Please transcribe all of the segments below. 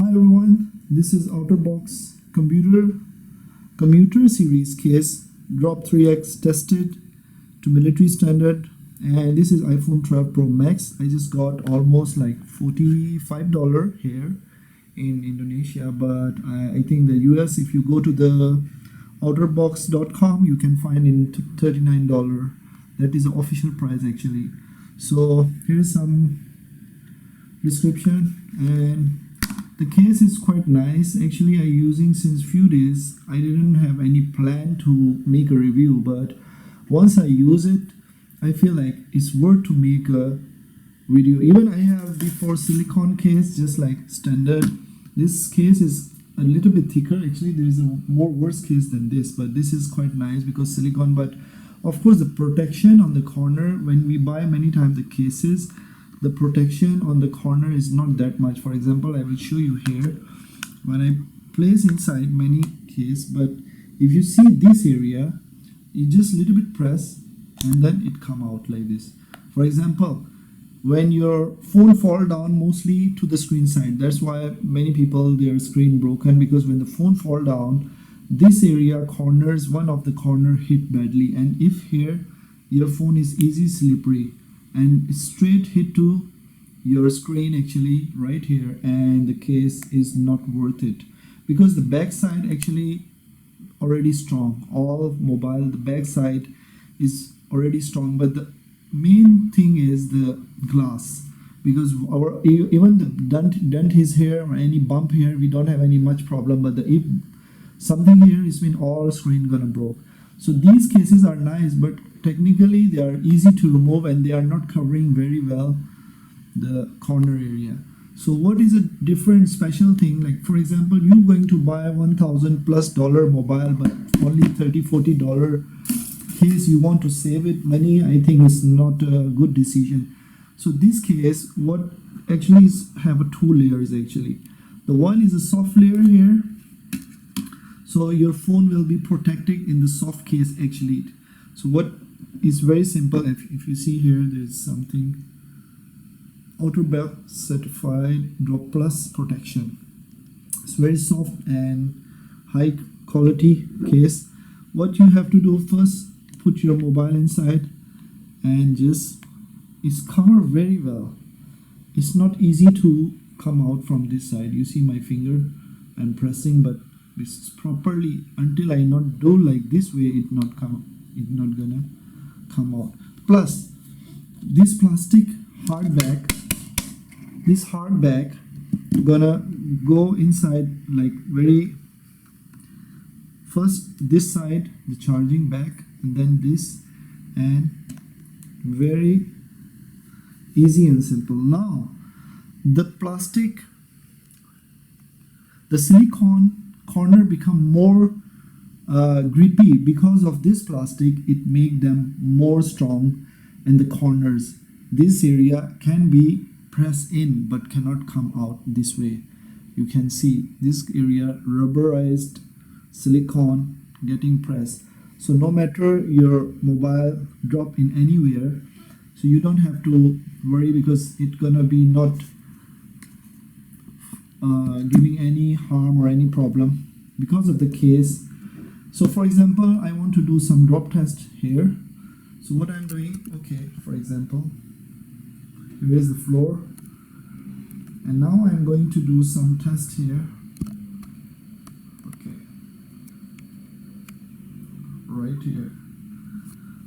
Hi everyone, this is Otterbox commuter series case drop 3x tested to military standard, and this is iPhone 12 Pro Max. I just got almost like $45 here in Indonesia, but I think the US, if you go to the Otterbox.com, you can find in $39. That is the official price actually. So here's some description, and the case is quite nice. Actually, I'm using since few days. I didn't have any plan to make a review, but once I use it, I feel like it's worth to make a video. Even I have before silicone case, just like standard. This case is a little bit thicker. Actually, there is a more worse case than this, but this is quite nice because silicone. But of course, the protection on the corner, when we buy many times the cases, the protection on the corner is not that much. For example, I will show you here when I place inside many case, but if you see this area, you just little bit press and then it come out like this. For example, when your phone fall down mostly to the screen side, that's why many people their screen broken, because when the phone fall down, this area corners, one of the corner hit badly, and if here your phone is easy slippery and straight hit to your screen actually right here, and the case is not worth it because the back side actually already strong. All mobile, the back side is already strong, but the main thing is the glass, because our even the dent is here or any bump here, we don't have any much problem, but if something here is mean all screen gonna broke. So these cases are nice, but technically they are easy to remove and they are not covering very well the corner area. So what is a different special thing? Like for example, you're going to buy $1,000+ mobile, but only $30-40 case, you want to save it money, I think it's not a good decision. So this case, what actually is have two layers actually. The one is a soft layer here, so your phone will be protected in the soft case actually. So what is very simple, if you see here, there's something Otterbox certified drop plus protection. It's very soft and high quality case. What you have to do first, put your mobile inside and just it's covered very well. It's not easy to come out from this side. You see my finger, I'm pressing, but this is properly, until I not do like this way, it not gonna come out. Plus this plastic hardback, this hardback gonna go inside like very first this side, the charging back, and then this, and very easy and simple. Now the plastic, the silicone corner become more grippy because of this plastic. It make them more strong, and the corners, this area can be pressed in but cannot come out this way. You can see this area rubberized silicone getting pressed, so no matter your mobile drop in anywhere, so you don't have to worry because it's gonna be not giving any harm or any problem because of the case. So for example, I want to do some drop test here. So what I'm doing, okay, for example, here is the floor, and now I'm going to do some test here. Okay, right here,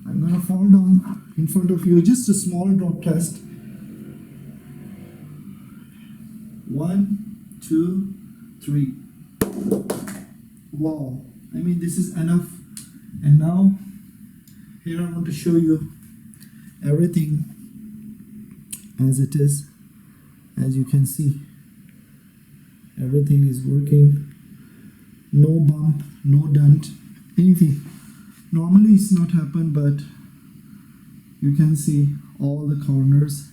I'm gonna fall down in front of you, just a small drop test. 1, 2, 3. Wow, I mean this is enough. And now here I want to show you everything as it is. As you can see, everything is working, no bump, no dent, anything. Normally it's not happen, but you can see all the corners,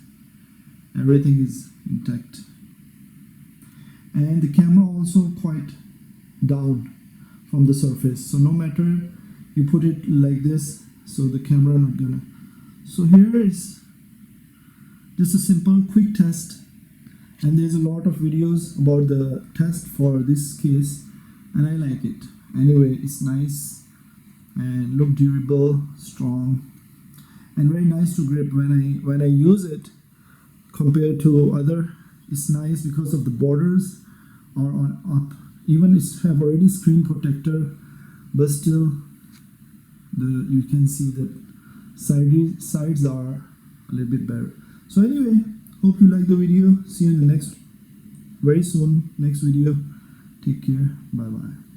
everything is intact, and the camera also quite down from the surface, so no matter you put it like this, so the camera not gonna. So here is just a simple quick test and there's a lot of videos about the test for this case, and I like it. Anyway, it's nice and look durable, strong, and very nice to grip when I use it compared to other. It's nice because of the borders are on up. Even it's have already screen protector, but still you can see that sides are a little bit better. So anyway, hope you like the video. See you in the next very soon next video. Take care. Bye bye.